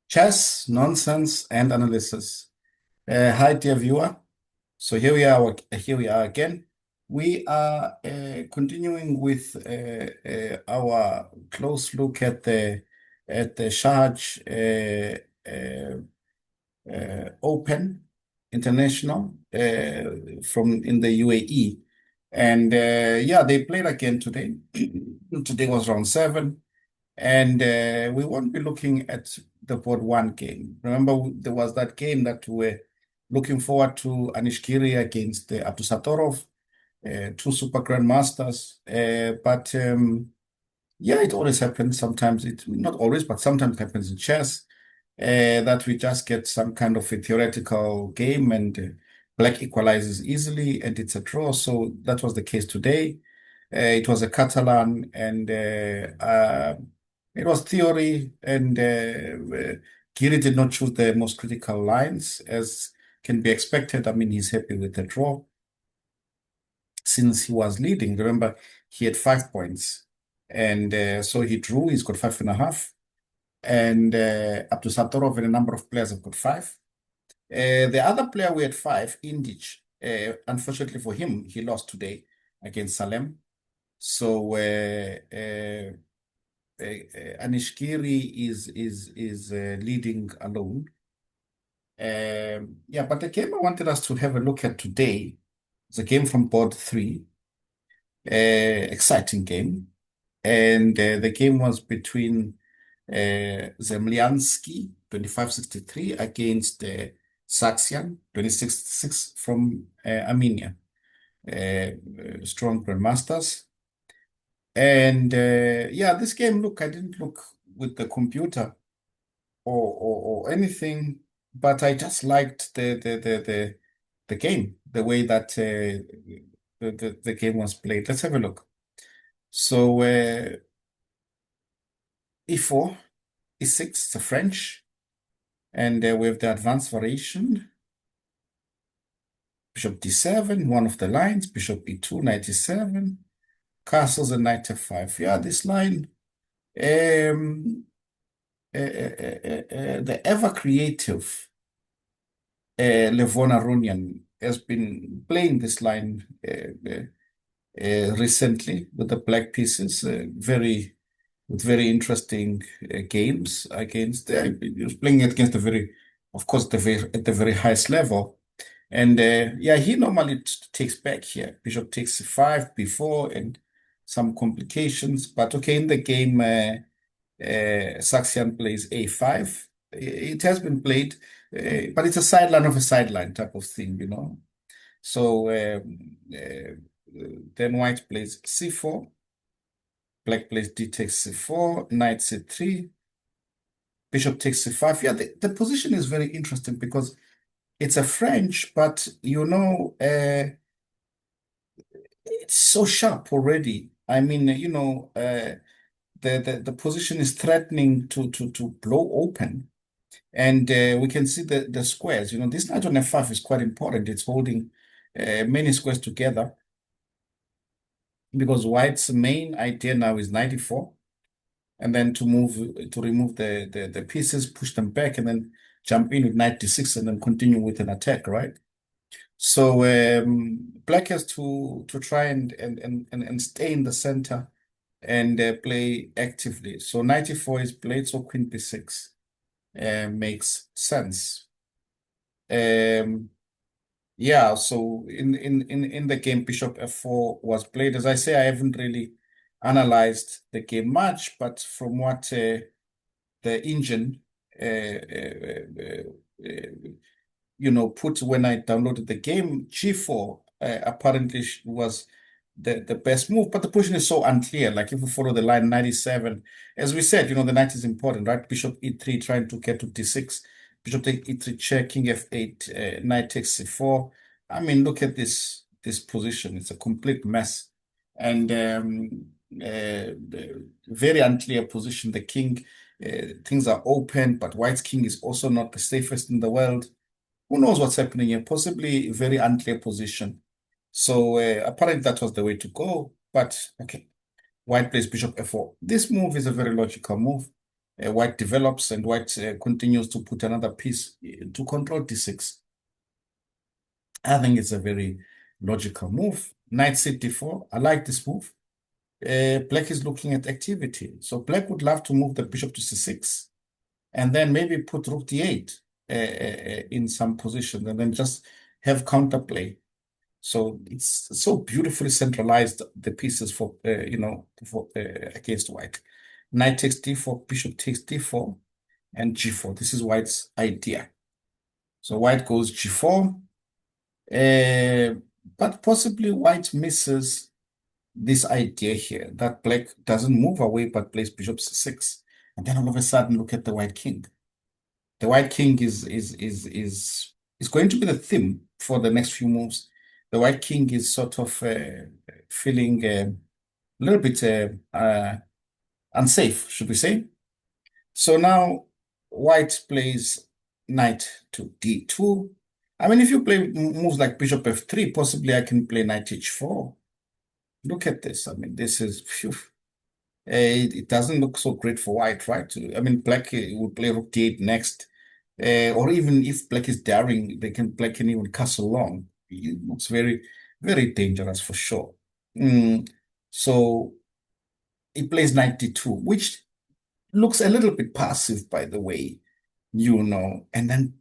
Chess, nonsense, and analysis. Hi, dear viewer. So here we are again. We are continuing with our close look at the Sharjah Open International from in the UAE, and yeah, they played again today. Today was round seven. And we won't be looking at the board one game. Remember, there was that game that we were looking forward to, Anish Giri against Abdusattorov, two super grandmasters. But yeah, it always happens. Sometimes it, not always, but sometimes it happens in chess, that we just get some kind of a theoretical game and black equalizes easily and it's a draw. So that was the case today. It was a Catalan and it was theory and Giri did not choose the most critical lines as can be expected. I mean, he's happy with the draw since he was leading. Remember, he had 5 points and so he drew. He's got 5.5. And Abdul Sattorov and a number of players have got 5. The other player we had 5, Indic. Unfortunately for him, he lost today against Salem. So Anish Giri is leading alone. Yeah, but the game I wanted us to have a look at today is a game from board 3. Exciting game. And the game was between Zemlyansky, 2563, against Sargsyan, 2066 from Armenia. Strong grandmasters. And yeah, this game, look, I didn't look with the computer or anything, but I just liked the game, the way that the game was played. Let's have a look. So E4, E6, it's a French, and we have the advanced variation. Bishop D7, one of the lines, Bishop E2, 97, castles and knight F5. Yeah, this line, the ever creative Levon Aronian has been playing this line recently with the black pieces, with very interesting games against. He was playing it against of course, at the very highest level. And yeah, he normally takes back here. Bishop takes 5 before and some complications. But okay, in the game, Saxian plays A5. It has been played, but it's a sideline of a sideline type of thing, you know. So then white plays C4, black plays D takes C4, knight C3, bishop takes C5. Yeah, the position is very interesting because it's a French, but you know, it's so sharp already. I mean, you know, the position is threatening to blow open. And we can see the squares. You know, this knight on F5 is quite important. It's holding many squares together because white's main idea now is 94. And then to remove the pieces, push them back, and then jump in with knight d6 and then continue with an attack, right? So black has to try and stay in the center and play actively. So 94 is played, so queen b6 makes sense. Yeah, so in the game, bishop f4 was played. As I say, I haven't really analyzed the game much, but from what the engine you know, put when I downloaded the game, G4 apparently was the best move, but the position is so unclear. Like if we follow the line 97, as we said, you know, the knight is important, right? Bishop E3 trying to get to D6, bishop take E3 check, king F8, knight takes C4. I mean, look at this position. It's a complete mess. And very unclear position. The king, things are open, but white's king is also not the safest in the world. Who knows what's happening here? Possibly a very unclear position. So apparently that was the way to go. But okay, white plays bishop f4. This move is a very logical move. White develops and white continues to put another piece to control d6. I think it's a very logical move. Knight c4. I like this move. Black is looking at activity. So black would love to move the bishop to c6 and then maybe put rook d8 in some position and then just have counterplay. So it's so beautifully centralized, the pieces for, against white. Knight takes d4, bishop takes d4, and g4. This is white's idea. So white goes g4, but possibly white misses this idea here that black doesn't move away but plays bishop c6. And then all of a sudden, look at the white king. The white king is going to be the theme for the next few moves. The white king is sort of feeling a little bit unsafe, should we say? So now white plays knight to d2. I mean, if you play moves like bishop f3, possibly I can play knight h4. Look at this. I mean, this is phew. It doesn't look so great for white, right? I mean, black would play rook d8 next. Or even if black is daring, black can even castle long. It looks very, very dangerous for sure. So he plays knight d2, which looks a little bit passive, by the way, And then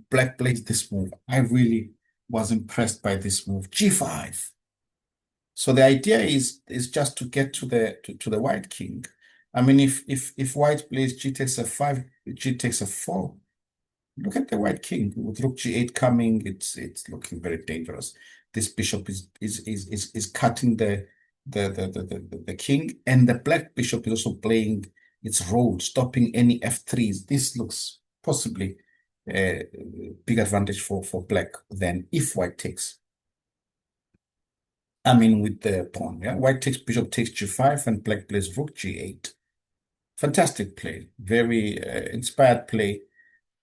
black plays this move. I really was impressed by this move. G5. So the idea is just to get to the white king. I mean, if white plays g takes f5, g takes f4, look at the white king with rook g8 coming. It's looking very dangerous. This bishop is cutting the king, and the black bishop is also playing its role, stopping any f3s. This looks possibly a big advantage for black than if white takes. I mean, with the pawn, yeah. White takes, bishop takes g5, and black plays rook g8. Fantastic play, very inspired play,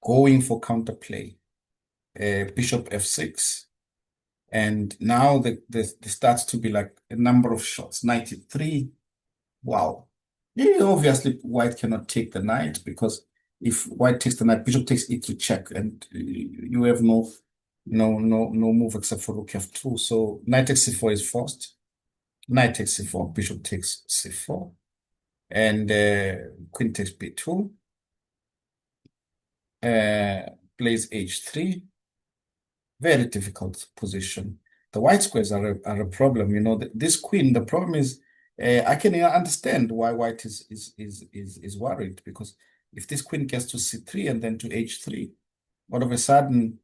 going for counterplay. Bishop f6, and now there starts to be like a number of shots. 93. Wow. Yeah, obviously, white cannot take the knight because if white takes the knight, bishop takes e3 check, and you have no move except for rook f2. So knight takes c4 is forced. Knight takes c4, bishop takes c4, and queen takes b2. Plays h3. Very difficult position. The white squares are a problem. This queen. The problem is, I can understand why white is worried, because if this queen gets to c3 and then to h3, all of a sudden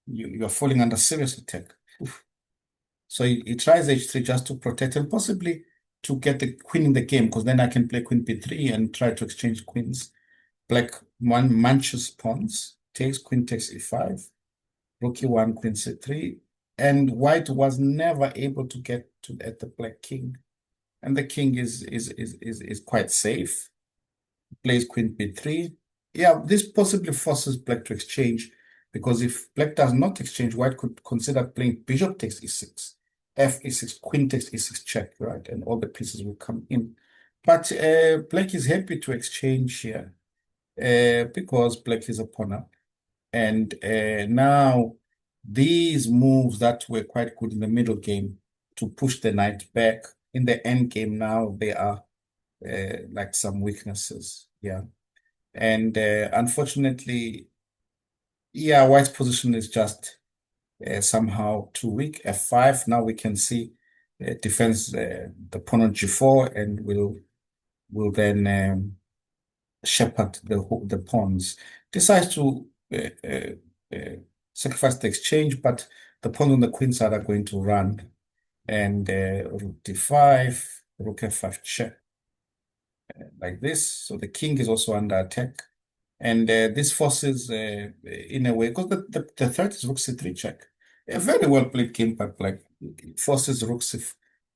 you're falling under serious attack. Oof. So he tries h3 just to protect and possibly to get the queen in the game, because then I can play queen b3 and try to exchange queens. Black one munches pawns, takes queen takes e5, rook e1, queen c3, and white was never able to get at the black king, and the king is quite safe. Plays queen b3. Yeah, this possibly forces black to exchange, because if black does not exchange, white could consider playing bishop takes e6, f e6, queen takes e6 check, right? And all the pieces will come in. But black is happy to exchange here because black is a pawn up. And now these moves that were quite good in the middle game to push the knight back in the end game, now they are like some weaknesses. Yeah. And unfortunately, yeah, white's position is just somehow too weak. F5, now we can see defends the pawn on g4, and will then shepherd the pawns. Decides to sacrifice the exchange, but the pawns on the queen side are going to run, and rook d5, rook f5 check, like this. So the king is also under attack, and this forces, in a way, because the threat is rook c3 check. A very well played game by black. It forces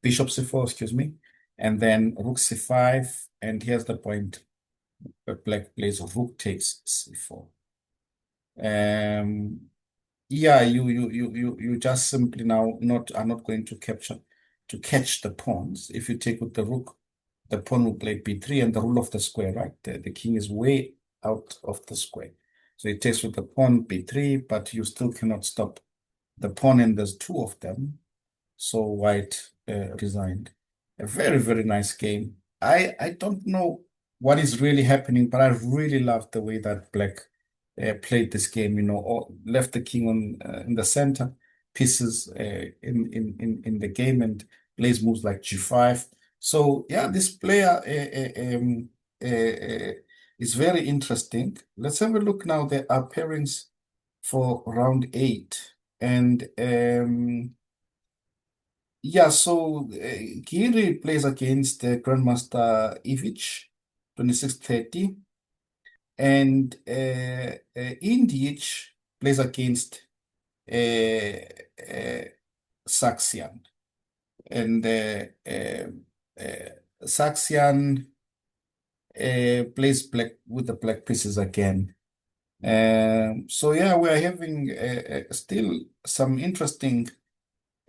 bishop c4, excuse me, and then rook c5, and here's the point. Black plays rook takes c4. Yeah, you just simply now are not going to catch the pawns if you take with the rook. the pawn will play b3 and the rule of the square, right? The king is way out of the square. So it takes with the pawn b3, but you still cannot stop the pawn, and there's two of them. So white resigned. A very, very nice game. I don't know what is really happening, but I really love the way that black played this game. Left the king on in the center, pieces in the game, and plays moves like g5. So yeah, this player is very interesting. Let's have a look now. There are pairings for round 8, and yeah, so Giri plays against Grandmaster Ivic, 2630, and Indic plays against uh, uh, Saxian. And Saxian plays black with the black pieces again. So yeah, we're having still some interesting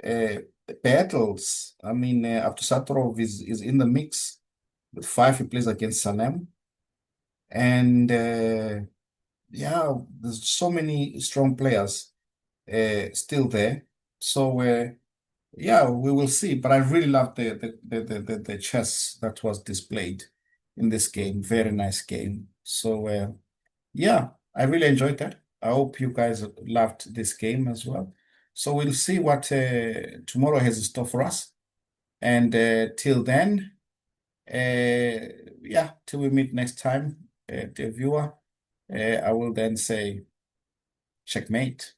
uh, battles. I mean, Abdusattorov is in the mix with 5. He plays against Salem, and yeah, there's so many strong players still there. So yeah, we will see. But I really love the chess that was displayed in this game. Very nice game. So yeah, I really enjoyed that. I hope you guys loved this game as well. So we'll see what tomorrow has in store for us. And till then, yeah, till we meet next time, dear viewer, I will then say checkmate.